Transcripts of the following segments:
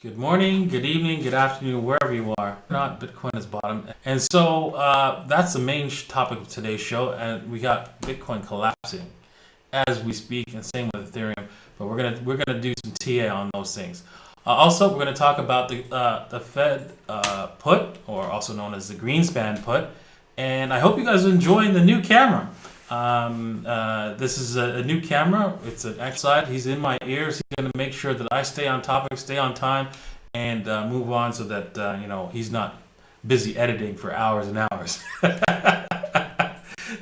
Good morning, good evening, good afternoon, wherever you are. Not Bitcoin is bottom, and so that's the main topic of today's show. And we got Bitcoin collapsing as we speak, and same with Ethereum. But we're gonna do some TA on those things. Also, we're gonna talk about the Fed put, or also known as the Greenspan put. And I hope you guys are enjoying the new camera. This is a new camera. It's an X-Side. He's in my ears. He's going to make sure that I stay on topic, stay on time, and move on so that he's not busy editing for hours and hours.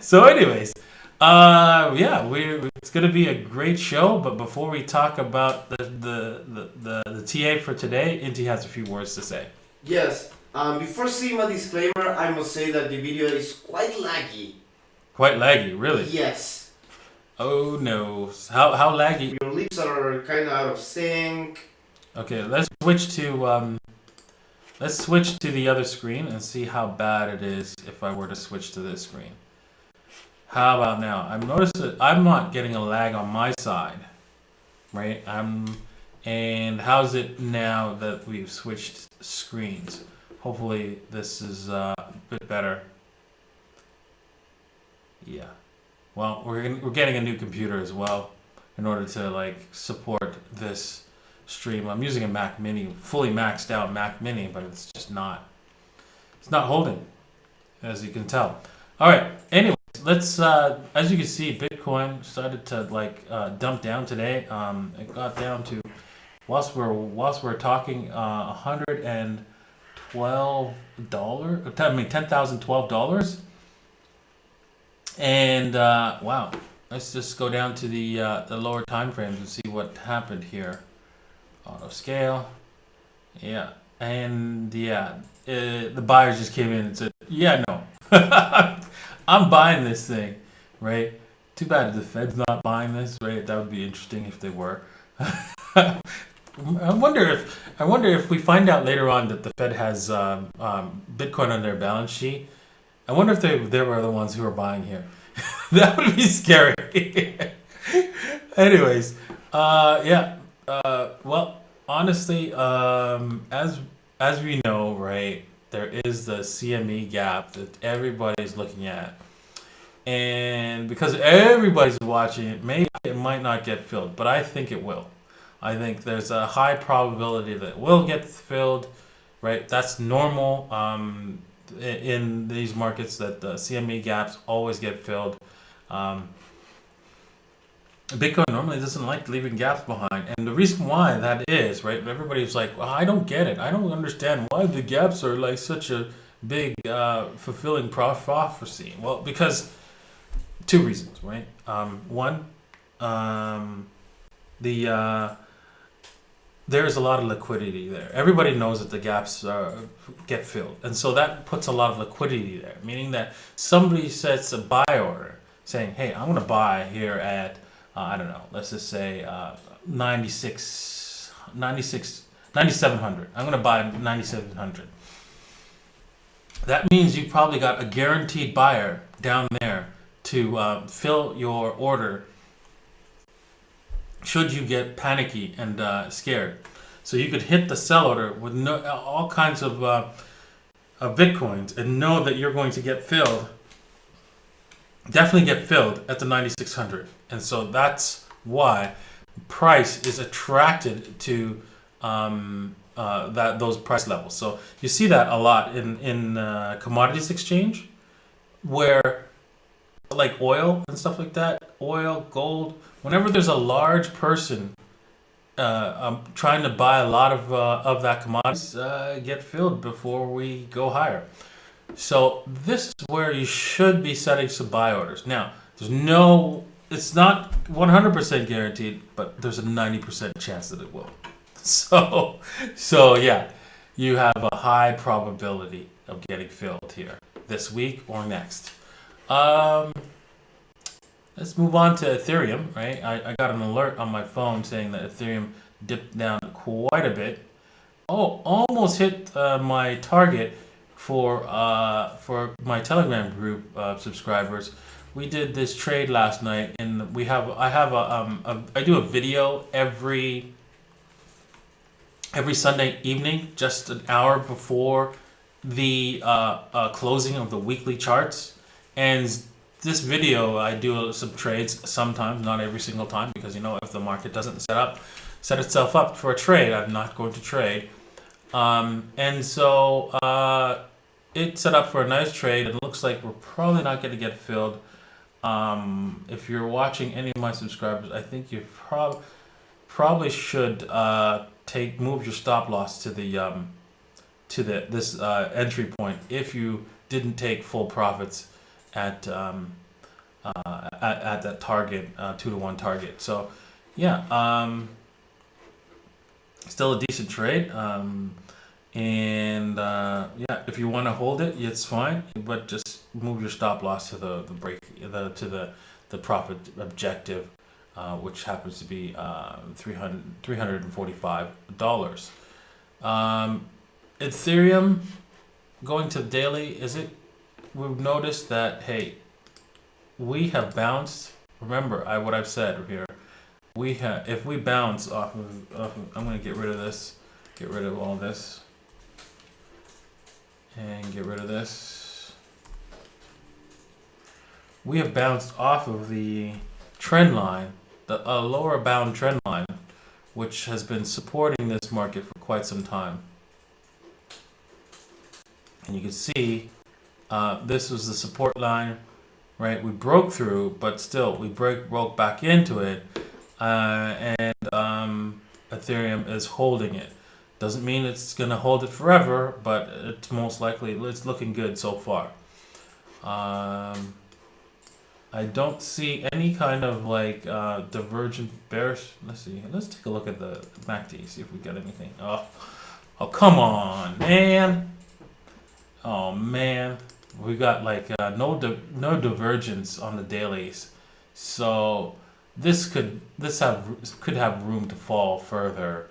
So, anyways, it's going to be a great show. But before we talk about the TA for today, Inti has a few words to say. Yes. Before seeing my disclaimer, I must say that the video is quite laggy. Quite laggy, really? Yes. Oh no! How laggy? Your lips are kind of out of sync. Okay, let's switch to the other screen and see how bad it is if I were to switch to this screen. How about now? I've noticed that I'm not getting a lag on my side, right? And how's it now that we've switched screens? Hopefully this is a bit better. Yeah. Well, we're getting a new computer as well in order to support this stream. I'm using a Mac Mini, fully maxed out Mac Mini, but it's not holding, as you can tell. All right. Anyways, let's as you can see, Bitcoin started to dump down today. It got down to whilst we're talking $10,012. And wow, let's just go down to the lower time frames and see what happened here. Auto scale, yeah, and the buyers just came in and said, "Yeah, no, I'm buying this thing," right? Too bad the Fed's not buying this, right? That would be interesting if they were. I wonder if we find out later on that the Fed has Bitcoin on their balance sheet. I wonder if they were the ones who were buying here. That would be scary. Anyways, well, honestly, as we know, right, there is the CME gap that everybody's looking at, and because everybody's watching it, maybe it might not get filled, but I think it will. I think there's a high probability that it will get filled, right? That's normal. In these markets, that the CME gaps always get filled. Bitcoin normally doesn't like leaving gaps behind, and the reason why that is, right, everybody's like, well, I don't get it, I don't understand why the gaps are like such a big fulfilling prophecy. Well, because two reasons, right? One, there's a lot of liquidity there. Everybody knows that the gaps get filled. And so that puts a lot of liquidity there, meaning that somebody sets a buy order saying, hey, I'm going to buy here at, I don't know, let's just say 9,700. I'm going to buy 9,700. That means you probably got a guaranteed buyer down there to fill your order should you get panicky and scared. So you could hit the sell order with all kinds of Bitcoins and know that you're going to get filled, definitely get filled at the 9,600. And so that's why price is attracted to those price levels. So you see that a lot in commodities exchange, where like oil and stuff like that, oil, gold, whenever there's a large person trying to buy a lot of that commodities, get filled before we go higher. So this is where you should be setting some buy orders. Now, it's not 100% guaranteed, but there's a 90% chance that it will. So yeah, you have a high probability of getting filled here this week or next. Let's move on to Ethereum, right? I got an alert on my phone saying that Ethereum dipped down quite a bit. Oh, almost hit my target for my Telegram group subscribers. We did this trade last night, and I do a video every every Sunday evening, just an hour before the closing of the weekly charts. And this video, I do some trades sometimes, not every single time, because if the market doesn't set itself up for a trade, I'm not going to trade. And so it's set up for a nice trade. It looks like we're probably not going to get filled. If you're watching any of my subscribers, I think you probably should move your stop loss to this entry point if you didn't take full profits at that target, 2-to-1 target. So yeah, still a decent trade. Yeah, if you want to hold it, it's fine, but just move your stop loss to the profit objective, which happens to be $345. Ethereum going to daily, we've noticed that, hey, we have bounced. Remember what I've said here. If we bounce off of, I'm going to get rid of this, get rid of all this, and get rid of this. We have bounced off of the trend line, the lower bound trend line, which has been supporting this market for quite some time. And you can see this was the support line, right? We broke through, but still we broke back into it, and Ethereum is holding it. Doesn't mean it's gonna hold it forever, but it's most likely, it's looking good so far. I don't see any kind of divergent bearish. Let's see. Let's take a look at the MACD, see if we got anything. Oh, come on, man. Oh man, we got no divergence on the dailies, so this could have room to fall further,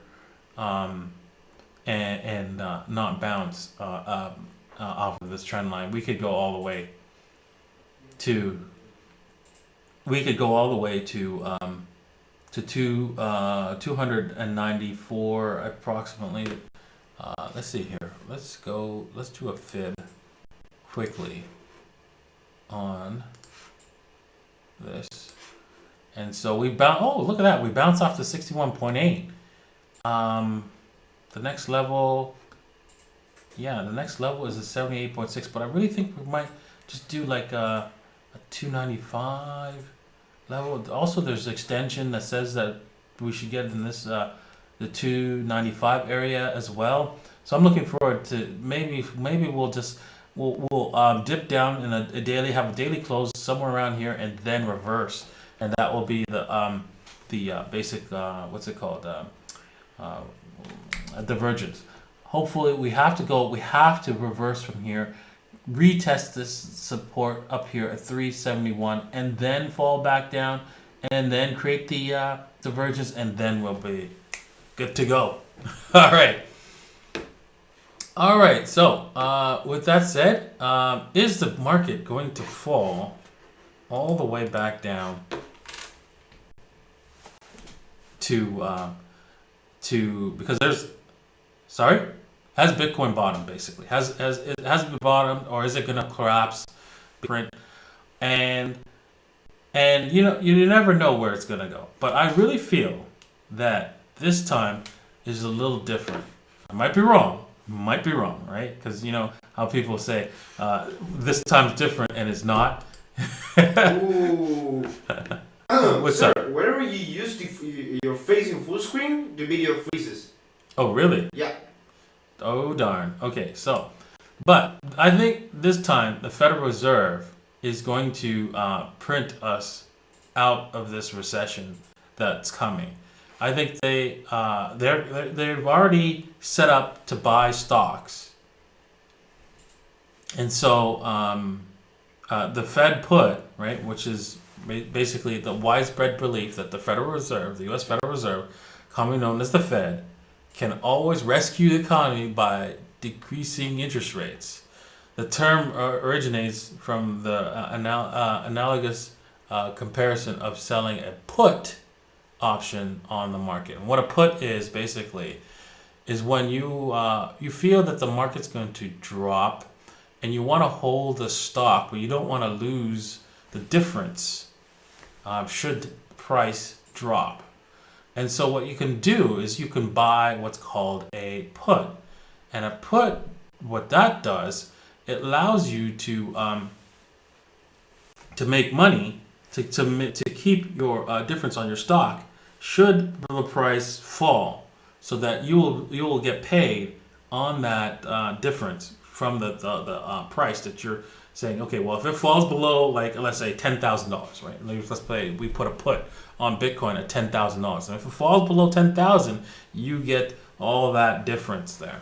and not bounce off of this trend line. We could go all the way to 294 approximately. Let's see here. Let's do a fib quickly on this. And so we bounce. Oh, look at that. We bounce off to 61.8. The next level, the next level is a 78.6, but I really think we might just do a 295 level. Also, there's extension that says that we should get in this the 295 area as well. So I'm looking forward to maybe we'll dip down in a daily, have a daily close somewhere around here, and then reverse, and that will be the basic what's it called, a divergence. Hopefully we have to reverse from here, retest this support up here at 371, and then fall back down, and then create the divergence, and then we'll be good to go. All right. So with that said, is the market going to fall all the way back down to because has Bitcoin bottomed, basically? Has it bottomed, or is it going to collapse? And you never know where it's going to go. But I really feel that this time is a little different. I might be wrong, right? Because how people say this time's different, and it's not. Ooh. What's up? Whenever you use your face in full screen, the video freezes. Oh, really? Yeah. Oh, darn. Okay, so, but I think this time the Federal Reserve is going to print us out of this recession that's coming. I think they've already set up to buy stocks, and so the Fed put, right, which is basically the widespread belief that the Federal Reserve, the U.S. Federal Reserve, commonly known as the Fed, can always rescue the economy by decreasing interest rates. The term originates from the analogous comparison of selling a put option on the market. And what a put is basically is when you feel that the market's going to drop, and you want to hold the stock, but you don't want to lose the difference should price drop. And so what you can do is you can buy what's called a put. And a put, what that does, it allows you to make money, to keep your difference on your stock should the price fall, so that you will get paid on that difference from the price that you're saying. Okay, well, if it falls below, like, let's say $10,000, right? Let's say we put a put on Bitcoin at $10,000, and if it falls below 10,000, you get all that difference there.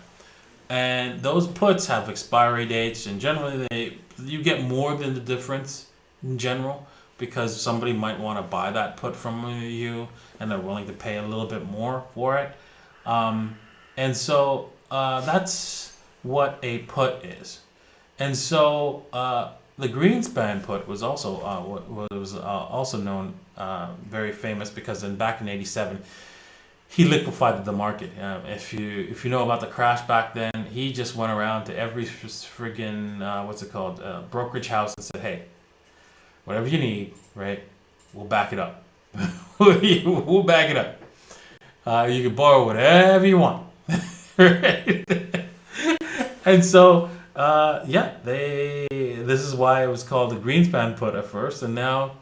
And those puts have expiry dates, and generally you get more than the difference in general, because somebody might want to buy that put from you, and they're willing to pay a little bit more for it. And so that's what a put is. And so the Greenspan put was also also known, very famous, because back in '87 he liquefied the market. If you know about the crash back then, he just went around to every friggin' brokerage house and said, hey, whatever you need, right, we'll back it up. We'll back it up. You can borrow whatever you want. Right? And so this is why it was called the Greenspan put at first, and now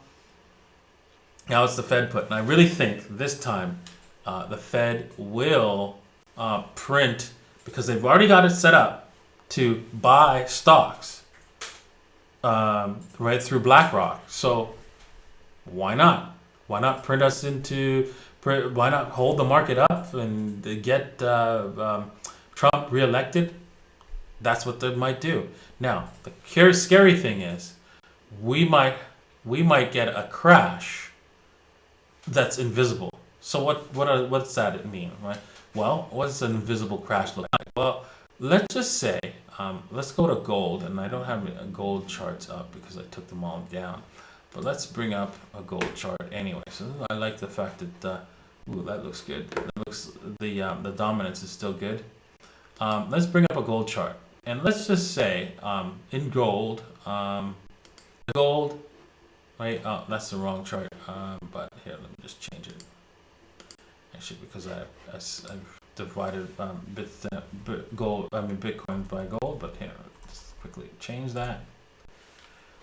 it's the Fed put. And I really think this time the Fed will print, because they've already got it set up to buy stocks right through BlackRock. So why not? Why not print us into? Why not hold the market up and get Trump reelected? That's what they might do. Now, the scary thing is, we might get a crash that's invisible. So what's that mean, right? Well, what does an invisible crash look like? Well, let's just say, let's go to gold, and I don't have gold charts up because I took them all down. But let's bring up a gold chart anyway. So I like the fact that that looks good. It looks the dominance is still good. Let's bring up a gold chart, and let's just say in gold, gold. Right? Oh, that's the wrong chart. But here, let me just change it. Actually, because I've divided Bitcoin by gold. But here, let's quickly change that.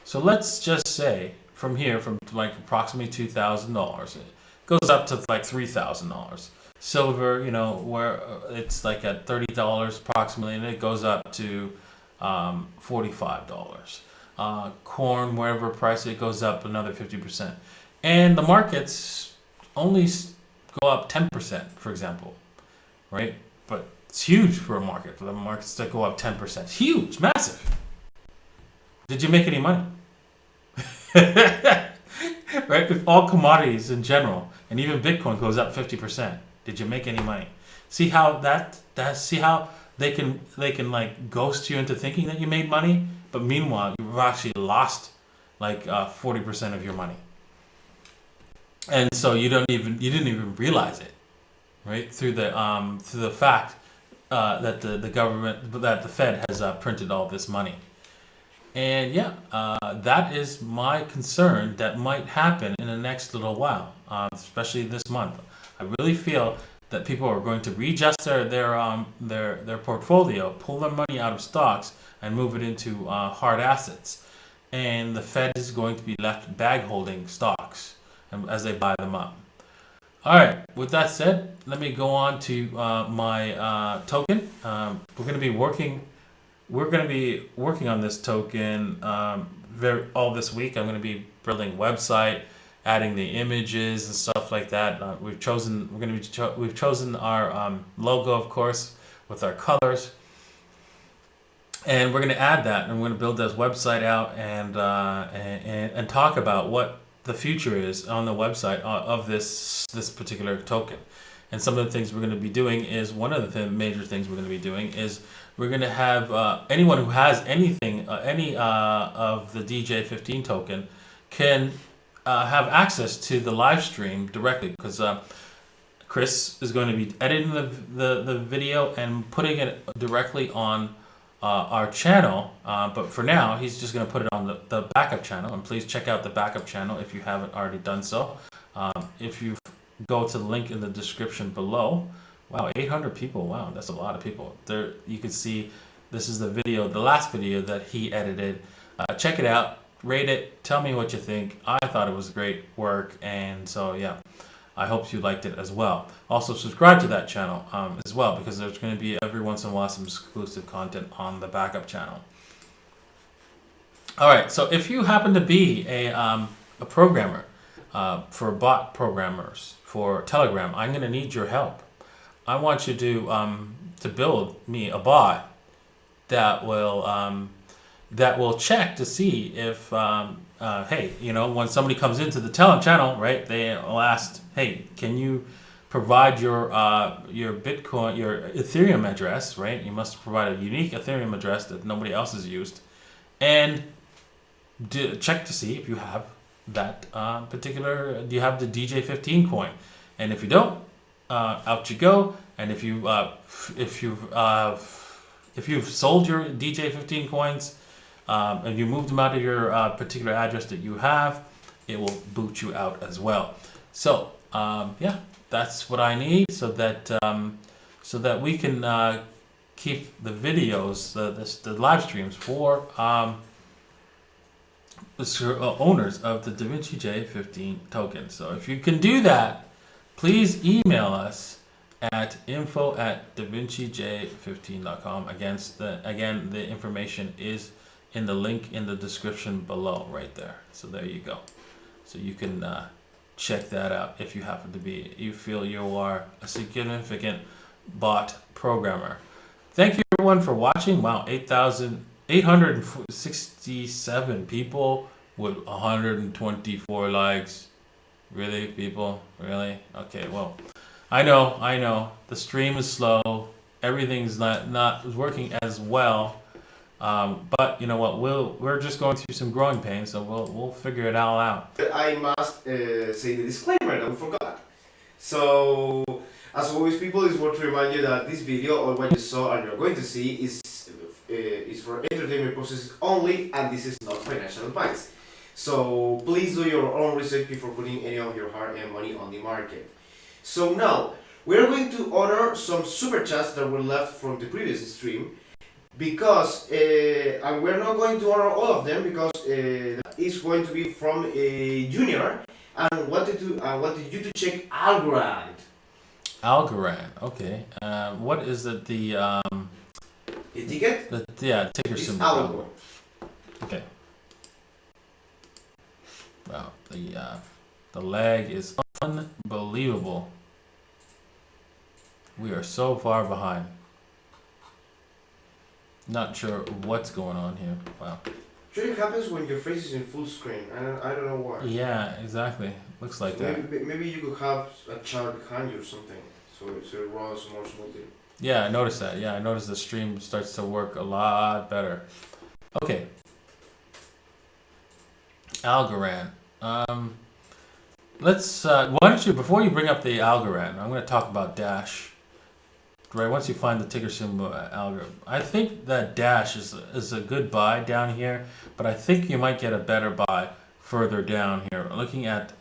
So let's just say from here, from like approximately $2,000, it goes up to like $3,000. Silver, where it's like at $30 approximately, and it goes up to $45. Corn, wherever price it goes up another 50%, and the markets only go up 10%, for example, right? But it's huge for a market. For the markets to go up 10%, huge, massive. Did you make any money? Right? If all commodities in general, and even Bitcoin goes up 50%, did you make any money? See how see how they can like ghost you into thinking that you made money, but meanwhile you've actually lost like 40% of your money, and so you didn't even realize it, right? Through the fact that the government, that the Fed has printed all this money. And that is my concern that might happen in the next little while, especially this month. I really feel that people are going to readjust their portfolio, pull their money out of stocks, and move it into hard assets. And the Fed is going to be left bag holding stocks as they buy them up. All right. With that said, let me go on to my token. We're going to be working on this token all this week. I'm going to be building a website, adding the images and stuff like that. We've chosen our logo, of course, with our colors, and we're going to add that, and we're going to build this website out and talk about what the future is on the website of this particular token. And some of the things we're going to be doing is, one of the major things we're going to be doing is, we're going to have anyone who has anything, any of the DJ15 token can have access to the live stream directly, because Chris is going to be editing the video and putting it directly on our channel. But for now, he's just going to put it on the backup channel. And please check out the backup channel if you haven't already done so. If you go to the link in the description below. Wow, 800 people. Wow, that's a lot of people. There, you can see this is the video, the last video that he edited. Check it out, rate it, tell me what you think. I thought it was great work, and so yeah, I hope you liked it as well. Also, subscribe to that channel as well, because there's going to be every once in a while some exclusive content on the backup channel. All right, so if you happen to be a programmer for bot programmers for Telegram, I'm going to need your help. I want you to build me a bot that will check to see if hey, you know, when somebody comes into the channel, right, they'll ask, hey, can you provide your Bitcoin, your Ethereum address, right? You must provide a unique Ethereum address that nobody else has used, and check to see if you have that do you have the DJ15 coin, and if you don't, out you go. And if you've sold your DJ15 coins and you moved them out of your particular address that you have, it will boot you out as well. So yeah, that's what I need so that we can keep the videos, the live streams for the owners of the Davinci J15 token. So if you can do that, please email us at info@davincej15.com. Again, the information is in the link in the description below, right there. So there you go. So you can check that out if you happen to be, you feel you are a significant bot programmer. Thank you everyone for watching. Wow, 867 people with 124 likes. Really, people? Really? Okay, well, I know. The stream is slow. Everything's not working as well. But you know what? We're just going through some growing pains, so we'll figure it all out. I must say the disclaimer that we forgot. So, as always, people, it's worth to remind you that this video or what you saw and you're going to see is for entertainment purposes only, and this is not financial advice. So please do your own research before putting any of your hard-earned money on the market. So now, we're going to honor some super chats that were left from the previous stream, because, and we're not going to honor all of them, because it's going to be from a junior, and wanted you to check Algorand. Algorand, okay. What is it, the ticket? Ticker It's symbol. ALGO. Okay. Wow, the lag is unbelievable. We are so far behind. Not sure what's going on here. Wow. Sure, it happens when your face is in full screen. I don't know why. Yeah, exactly. Looks like that. Maybe you could have a chart behind you or something, so it runs more smoothly. Yeah, I noticed that. Yeah, I noticed the stream starts to work a lot better. Okay. Algorand. Let's. Why don't you, before you bring up the Algorand, I'm going to talk about Dash. Right, once you find the ticker symbol Algorand, I think that Dash is a good buy down here, but I think you might get a better buy further down here. Looking at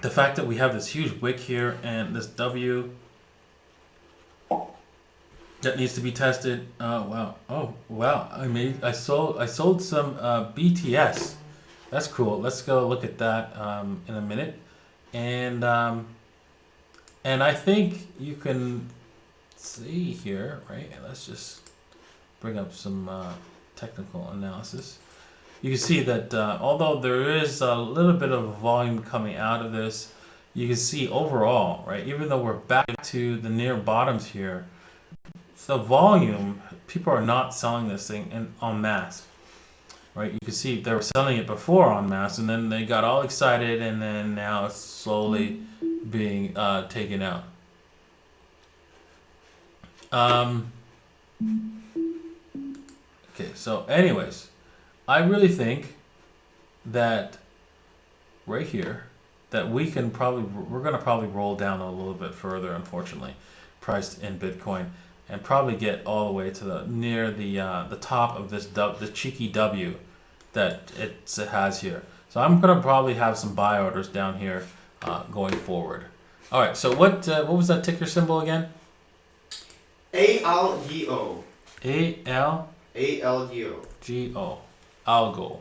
the fact that we have this huge wick here and this W that needs to be tested. Wow. Oh wow. I sold some BTS. That's cool. Let's go look at that in a minute. And I think you can see here, right? Let's just bring up some technical analysis. You can see that although there is a little bit of volume coming out of this, you can see overall, right? Even though we're back to the near bottoms here, the volume, people are not selling this thing en masse, right? You can see they were selling it before en masse, and then they got all excited, and then now it's slowly being taken out. Okay, so anyways, I really think that right here, that we're going to probably roll down a little bit further, unfortunately, priced in Bitcoin, and probably get all the way to near the top of the cheeky W that it has here. So I'm going to probably have some buy orders down here going forward. All right, so what was that ticker symbol again? ALGO. ALGO. ALGO. ALGO.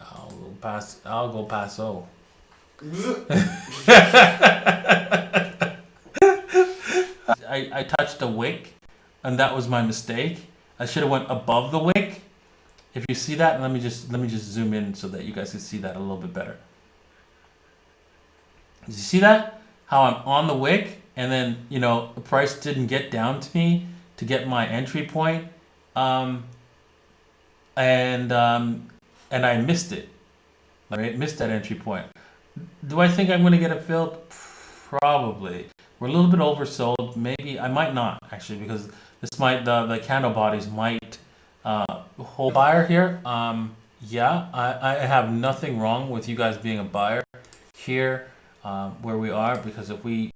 ALGO Paso. I touched the wick, and that was my mistake. I should have went above the wick. If you see that, let me just zoom in so that you guys can see that a little bit better. Did you see that? How I'm on the wick, and then the price didn't get down to me to get my entry point, and I missed it. I missed that entry point. Do I think I'm going to get it filled? Probably. We're a little bit oversold. Maybe I might not actually, because the candle bodies might hold buyer here. Yeah, I have nothing wrong with you guys being a buyer here where we are, because if we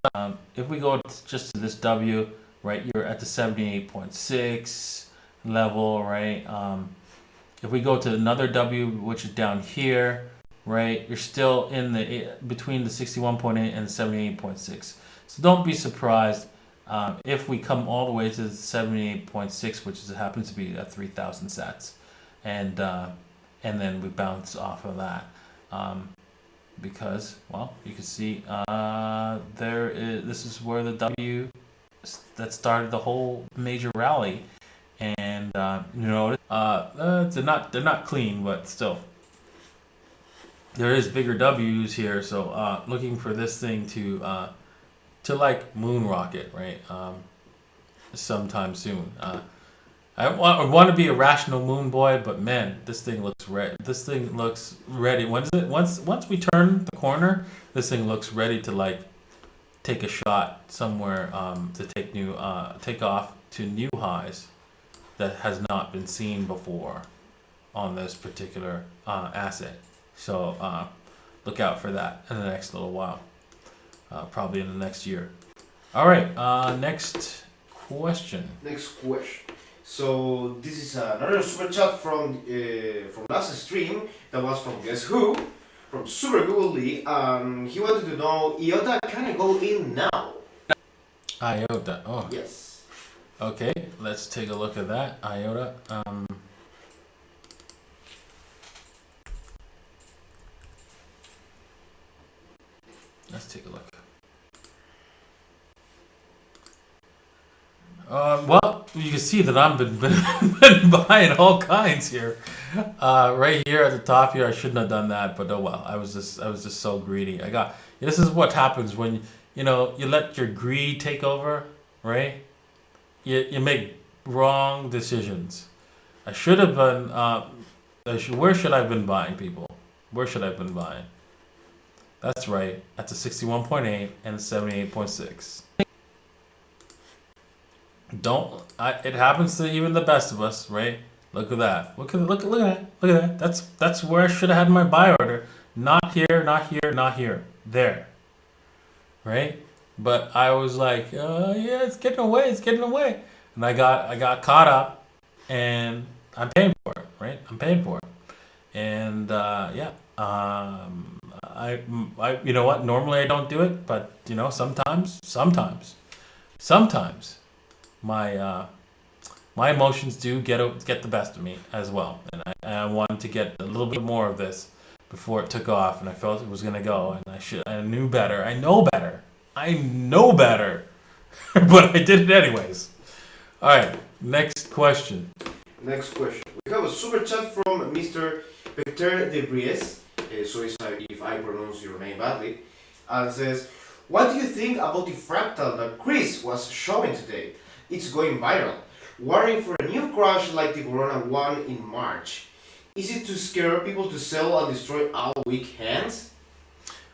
go just to this W, right, you're at the 78.6 level, right? If we go to another W, which is down here, right, you're still in between the 61.8 and the 78.6. So don't be surprised if we come all the way to the 78.6, which happens to be at 3,000 sats, and then we bounce off of that, because, well, you can see this is where the W that started the whole major rally, and they're not clean, but still. There is bigger W's here, so looking for this thing to like moon rocket, right? Sometime soon. I want to be a rational moon boy, but man, this thing looks This thing looks ready. Once we turn the corner, this thing looks ready to like take a shot somewhere to take off to new highs that has not been seen before on this particular asset. So look out for that in the next little while, probably in the next year. All right, next question. So this is another super chat from last stream that was from Guess Who, from Super Google Lee. He wanted to know, IOTA, can I go in now? IOTA. Oh. Yes. Okay, let's take a look at that. IOTA. Let's take a look. Well, you can see that I've been buying all kinds here. Right here at the top here, I shouldn't have done that, but oh well. I was just so greedy. This is what happens when you let your greed take over, right? You make wrong decisions. I should have been. Where should I have been buying, people? Where should I have been buying? That's right, at the 61.8 and the 78.6. It happens to even the best of us, right? Look at that. Look at that. That's where I should have had my buy order. Not here, not here, not here. There. Right? But I was like, yeah, it's getting away. And I got caught up, and I'm paying for it, right? I'm paying for it. And yeah. I you know what? Normally I don't do it, but sometimes my emotions do get the best of me as well, and I wanted to get a little bit more of this before it took off, and I felt it was gonna go, and I knew better. I know better, but I did it anyways. All right, next question. We have a super chat from Mr. Peter de Bries. Sorry if I pronounce your name badly, and says, what do you think about the fractal that Chris was showing today? It's going viral, warning for a new crash like the Corona one in March. Is it to scare people to sell and destroy all weak hands?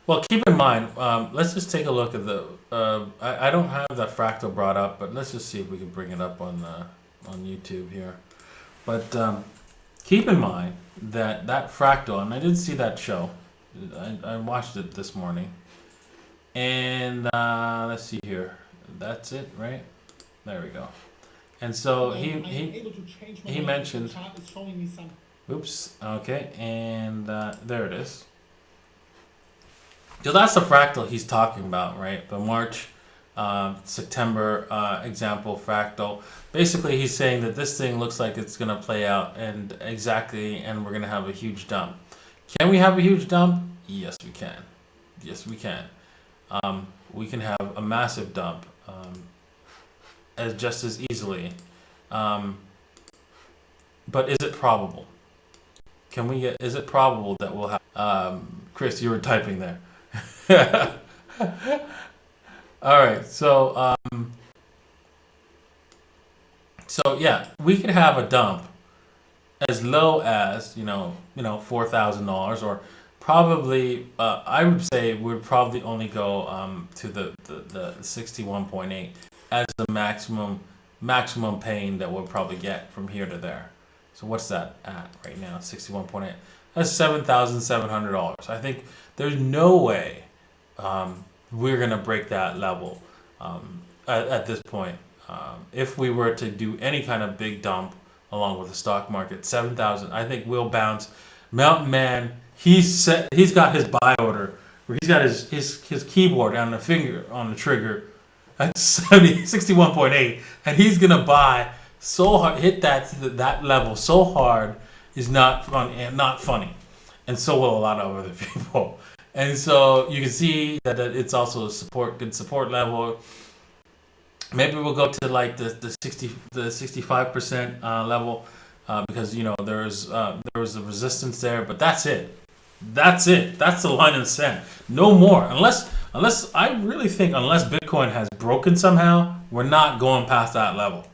Well, keep in mind, let's just take a look at the, I don't have that fractal brought up, but let's just see if we can bring it up on YouTube here. But keep in mind that fractal, and I did see that show, I watched it this morning. And let's see here. That's it, right? There we go. And so he mentioned. Oops. Okay, and there it is. So that's the fractal he's talking about, right? The March, September example fractal. Basically, he's saying that this thing looks like it's gonna play out, and we're gonna have a huge dump. Can we have a huge dump? Yes, we can. Yes, we can. We can have a massive dump as just as easily. But is it probable? Is it probable that we'll have... Chris, you were typing there. All right, so yeah, we could have a dump as low as $4,000, or probably I would say we'd probably only go to the 61.8 as the maximum pain that we'll probably get from here to there. So what's that at right now? 61.8. That's $7,700. I think there's no way we're gonna break that level at this point. If we were to do any kind of big dump along with the stock market, 7,000. I think we'll bounce. Mountain Man, he's got his buy order, where he's got his keyboard on the trigger at 61.8, and he's gonna buy so hard, hit that level so hard is not funny, and so will a lot of other people. And so you can see that it's also a good support level. Maybe we'll go to like the 65% level because there was a resistance there, but that's it. That's the line in the sand. No more. Unless I really think unless Bitcoin has broken somehow, we're not going past that level.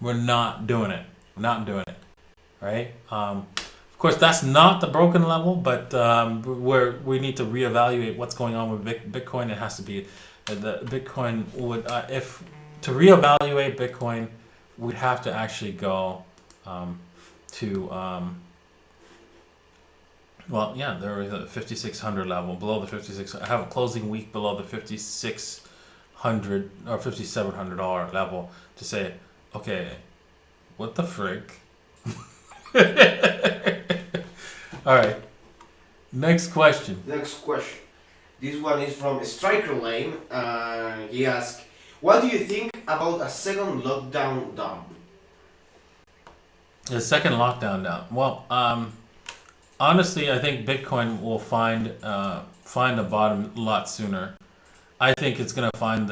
We're not doing it. Right? Of course, that's not the broken level, but we need to reevaluate what's going on with Bitcoin. It has to be the Bitcoin would if to reevaluate Bitcoin, we'd have to actually go to there is a 5,600 level below the 56. I have a closing week below the 5,600 or $5,700 level to say, okay, what the frick? All right. Next question. This one is from Striker Lane. He asked, what do you think about a second lockdown dump? The second lockdown dump. Well, honestly, I think Bitcoin will find the bottom a lot sooner. I think it's going to find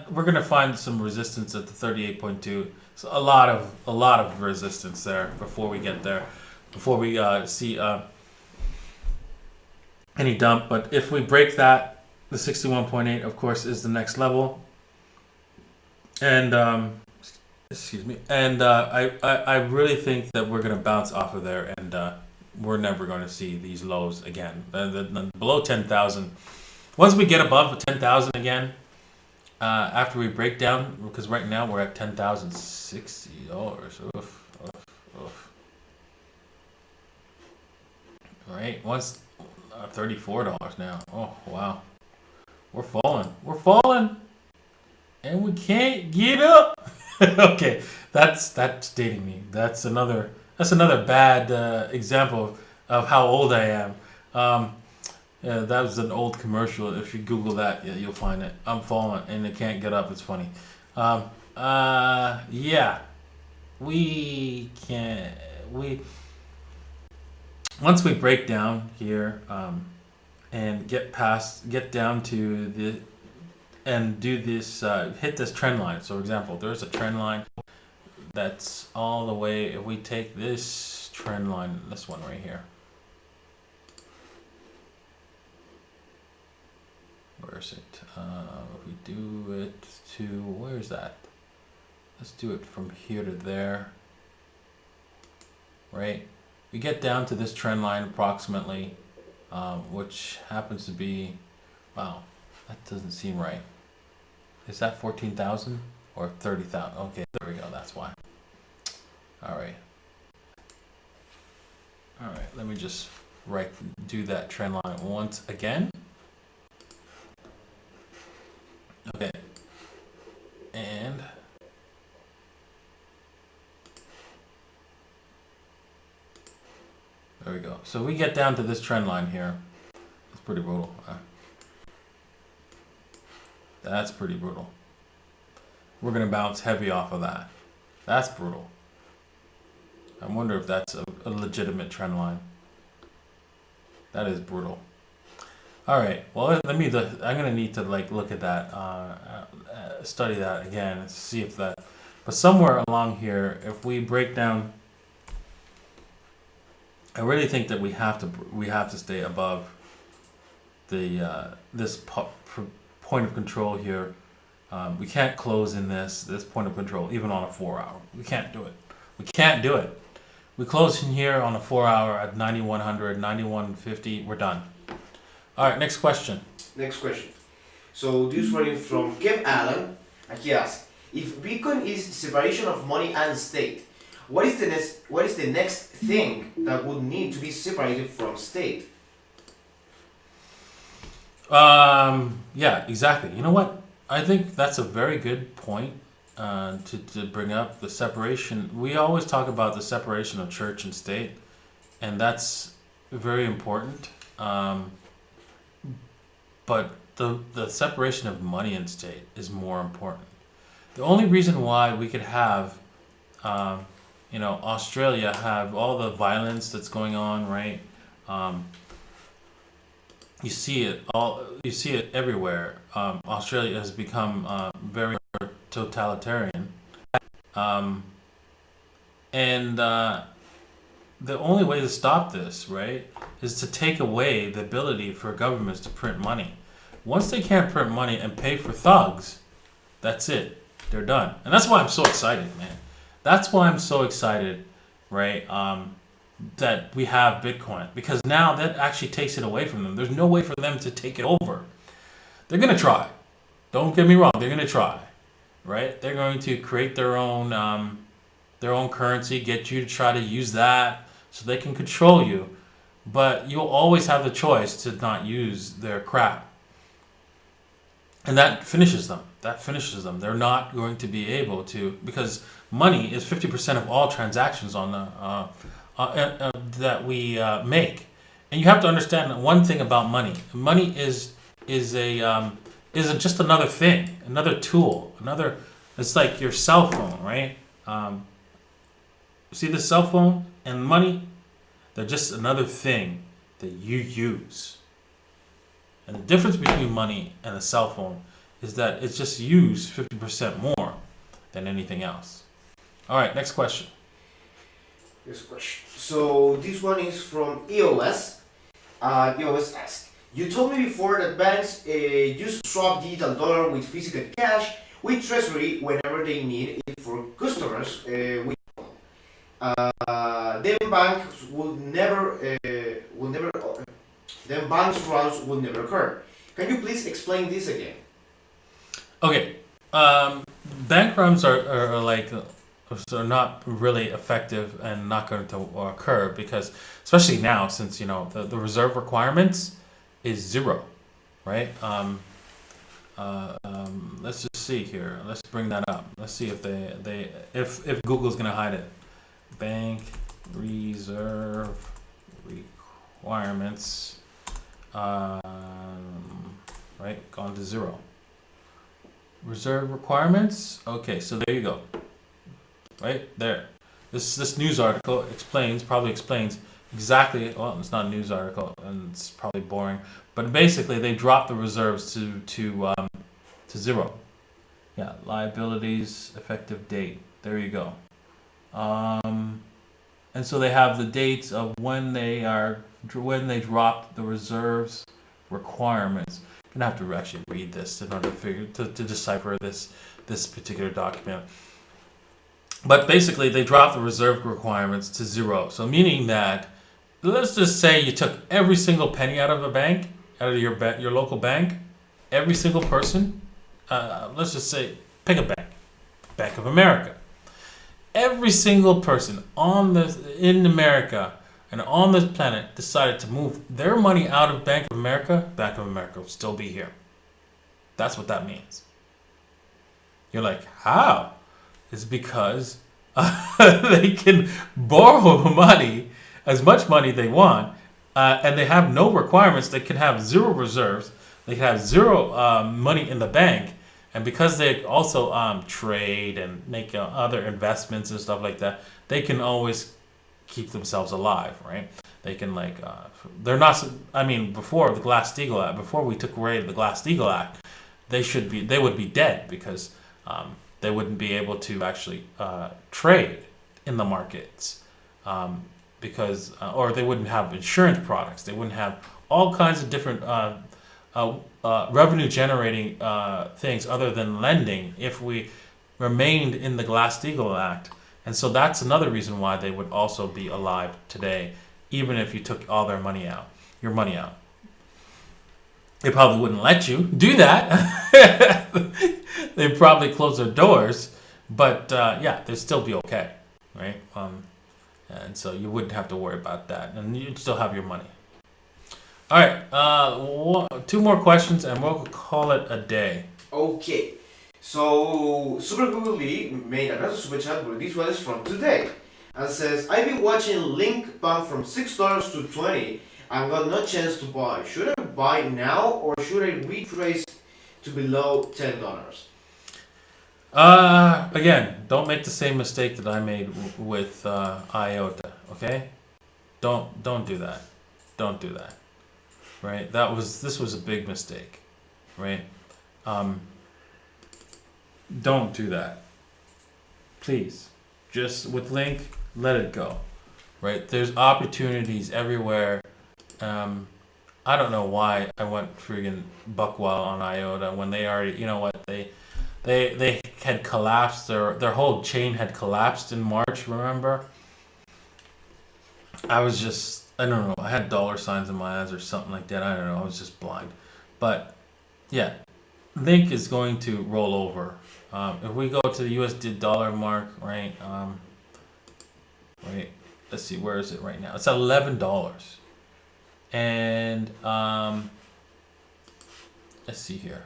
we're going to find some resistance at the 38.2. So a lot of resistance there before we get there, before we see any dump. But if we break that, the 61.8, of course, is the next level. And excuse me. And I really think that we're going to bounce off of there, and we're never going to see these lows again. Below 10,000. Once we get above 10,000 again, after we break down, because right now we're at $10,060. All right, once $34 now. Oh wow, we're falling, and we can't get up. Okay, that's dating me. That's another bad example of how old I am. That was an old commercial. If you Google that, you'll find it. I'm falling and it can't get up. It's funny. Yeah, once we break down here and get down to do this, hit this trend line. So, for example, there's a trend line that's all the way. If we take this trend line, this one right here. Where is it? If we do it to, where's that? Let's do it from here to there. Right? We get down to this trend line approximately, which happens to be, wow, that doesn't seem right. Is that 14,000 or 30,000? Okay, there we go. That's why. All right. Let me just do that trend line once again. Okay. And there we go. So we get down to this trend line here. It's pretty brutal. That's pretty brutal. We're going to bounce heavy off of that. That's brutal. I wonder if that's a legitimate trend line. That is brutal. All right. Well, I'm going to need to look at that, study that again, and see if that. But somewhere along here, if we break down, I really think that we have to stay above the this point of control here. We can't close in this point of control even on a 4-hour. We can't do it. We can't do it. We close in here on a 4-hour at 9100, 9150. We're done. All right, next question. Next question. So this one is from Kev Allen, and he asks, if Bitcoin is separation of money and state, what is the next thing that would need to be separated from state? Yeah, exactly. You know what? I think that's a very good point to bring up, the separation. We always talk about the separation of church and state, and that's very important. But the separation of money and state is more important. The only reason why we could have, Australia have all the violence that's going on, right? You see it everywhere. Australia has become very totalitarian, and the only way to stop this, right, is to take away the ability for governments to print money. Once they can't print money and pay for thugs, that's it. They're done. And that's why I'm so excited, man. That's why I'm so excited, right, that we have Bitcoin. Because now that actually takes it away from them. There's no way for them to take it over. They're going to try. Don't get me wrong. They're going to try, right? They're going to create their own currency, get you to try to use that so they can control you. But you'll always have the choice to not use their crap. And that finishes them. They're not going to be able to, because money is 50% of all transactions on the that we make. And you have to understand one thing about money. Money is just another thing, another tool, It's like your cell phone, right? See the cell phone and money? They're just another thing that you use. And the difference between money and a cell phone is that it's just used 50% more than anything else. All right, next question. So this one is from EOS. EOS asks, you told me before that banks use swap digital dollar with physical cash with treasury whenever they need it for customers. Then banks would never, then banks runs would never occur. Can you please explain this again? Okay, bank runs are not really effective and not going to occur because, especially now, since the reserve requirements is 0, right? Let's just see here. Let's bring that up. Let's see if if Google's gonna hide it. Bank reserve requirements, right? Gone to 0. Reserve requirements. Okay, so there you go. Right there. This news article probably explains exactly. Well, it's not a news article, and it's probably boring. But basically, they dropped the reserves to 0. Yeah, liabilities effective date. There you go. And so they have the dates of when they dropped the reserves requirements. I'm gonna have to actually read this in order to decipher this particular document. But basically, they dropped the reserve requirements to 0. So meaning that, let's just say you took every single penny out of a bank, out of your local bank, every single person. Let's just say, pick a bank, Bank of America. Every single person in America, and on this planet decided to move their money out of Bank of America will still be here. That's what that means. You're like, how? It's because they can borrow money, as much money they want, and they have no requirements. They can have zero reserves. They can have zero money in the bank. And because they also trade and make other investments and stuff like that, they can always keep themselves alive, right? They can they're not. I mean, before the Glass-Steagall Act, before we took away the Glass-Steagall Act, they would be dead because they wouldn't be able to actually trade in the markets because, or they wouldn't have insurance products. They wouldn't have all kinds of different revenue generating things other than lending if we remained in the Glass-Steagall Act. And so that's another reason why they would also be alive today, even if you took all their money out, your money out. They probably wouldn't let you do that. They'd probably close their doors, but yeah, they'd still be okay, right? And so you wouldn't have to worry about that, and you'd still have your money. All right, 2 more questions, and we'll call it a day. Okay, so Super Google Lee made another super chat, but this one is from today, and says, I've been watching Link pump from $6 to $20 and got no chance to buy. Should I buy now or should I retrace to below $10? Again, don't make the same mistake that I made with IOTA. Okay, don't do that. Don't do that. Right? This was a big mistake. Right? Don't do that. Please, just with Link, let it go. Right? There's opportunities everywhere. I don't know why I went friggin' buckwild on IOTA when they already, you know what, they had collapsed, their whole chain had collapsed in March, remember? I was just, I don't know, I had dollar signs in my eyes or something like that, I don't know, I was just blind. But, yeah, Link is going to roll over. If we go to the USD dollar mark, right, right, let's see, where is it right now? It's at $11. And let's see here.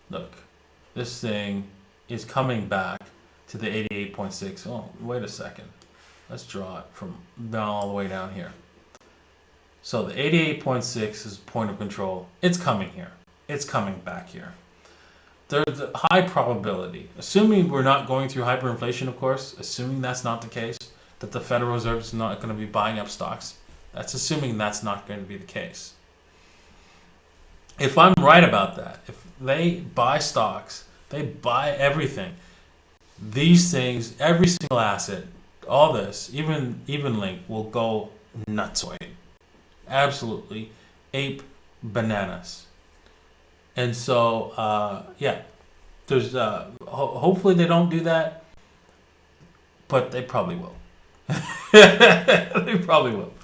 Look, this thing is coming back to the 88.6. Oh, wait a second. Let's draw it from down all the way down here. So the 88.6 is point of control. It's coming here. It's coming back here. There's a high probability, assuming we're not going through hyperinflation, of course, assuming that's not the case, that the Federal Reserve is not going to be buying up stocks. That's assuming that's not going to be the case. If I'm right about that, if they buy stocks, they buy everything, these things, every single asset, all this, even Link, will go nutsoid. Absolutely ape bananas. And so, yeah, there's hopefully they don't do that, but they probably will. They probably will.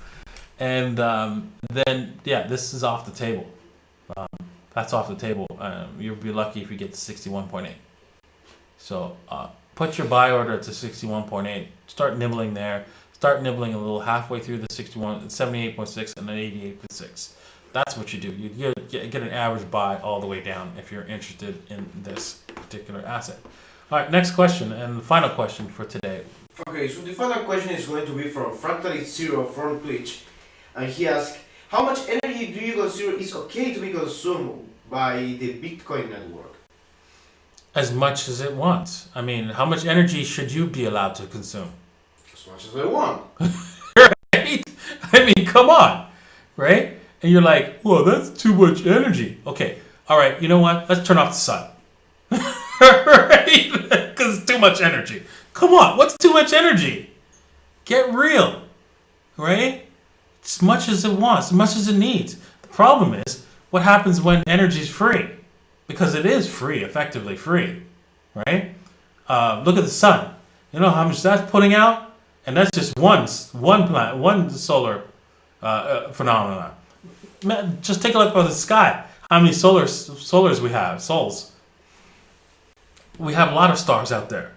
And then, yeah, this is off the table. That's off the table. You'll be lucky if you get to 61.8. So put your buy order to 61.8. Start nibbling there. Start nibbling a little halfway through the 78.6 and then 88.6. That's what you do. You get an average buy all the way down if you're interested in this particular asset. All right, next question and the final question for today. Okay, so the final question is going to be from Fractal Zero from Twitch, and he asks, how much energy do you consider is okay to be consumed by the Bitcoin network? As much as it wants. I mean, how much energy should you be allowed to consume? As much as I want. Right? I mean, come on, right? And you're like, well, that's too much energy. Okay, all right, you know what? Let's turn off the sun. Right? Because it's too much energy. Come on, what's too much energy? Get real, right? As much as it wants, as much as it needs. The problem is, what happens when energy is free? Because it is free, effectively free, right? Look at the sun. You know how much that's putting out? And that's just one solar phenomenon. Just take a look at the sky. How many solars we have, sols. We have a lot of stars out there,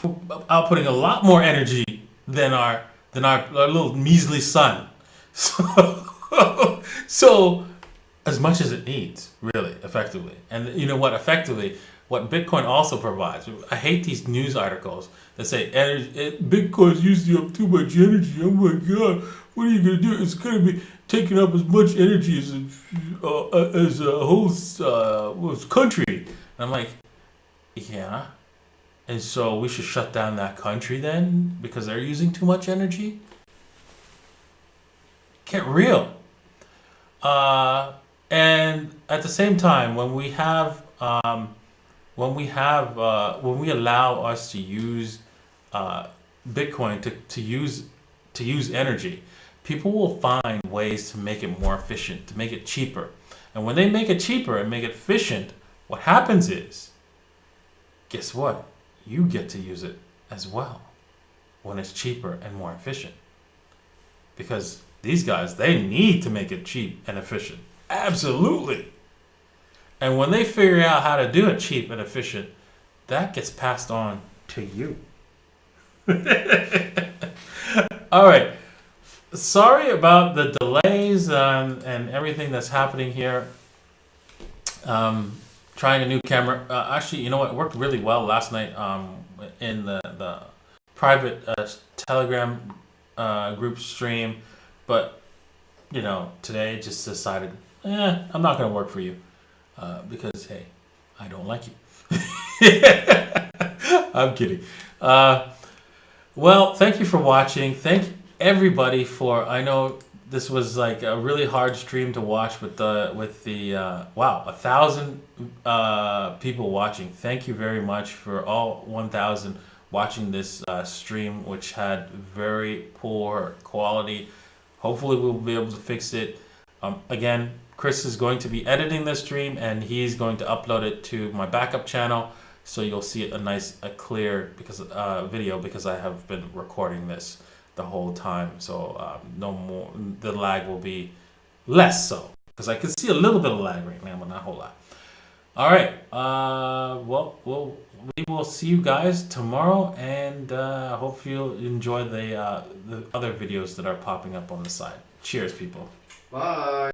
outputting a lot more energy than our than our little measly sun. So as much as it needs, really, effectively. And you know what? Effectively, what Bitcoin also provides. I hate these news articles that say Bitcoin's using up too much energy. Oh my God, what are you gonna do? It's gonna be taking up as much energy as a whole country. And I'm like, yeah. And so we should shut down that country then because they're using too much energy. Get real. And at the same time, when we allow us to use Bitcoin to use energy, people will find ways to make it more efficient, to make it cheaper. And when they make it cheaper and make it efficient, what happens is, guess what? You get to use it as well when it's cheaper and more efficient. Because these guys, they need to make it cheap and efficient. Absolutely. And when they figure out how to do it cheap and efficient, that gets passed on to you. All right. Sorry about the delays and everything that's happening here. Trying a new camera. Actually, you know what? It worked really well last night in the private Telegram group stream. But, you know, today just decided, I'm not going to work for you. Because, hey, I don't like you. I'm kidding. Well, thank you for watching. Thank everybody for, I know this was like a really hard stream to watch with the wow, 1,000 people watching. Thank you very much for all 1,000 watching this stream, which had very poor quality. Hopefully we'll be able to fix it. Again, Chris is going to be editing this stream and he's going to upload it to my backup channel, so you'll see a clear video because I have been recording this the whole time. So no more, the lag will be less so because I can see a little bit of lag right now, but not a whole lot. All right. Well, we will see you guys tomorrow, and hope you'll enjoy the other videos that are popping up on the side. Cheers, people. Bye.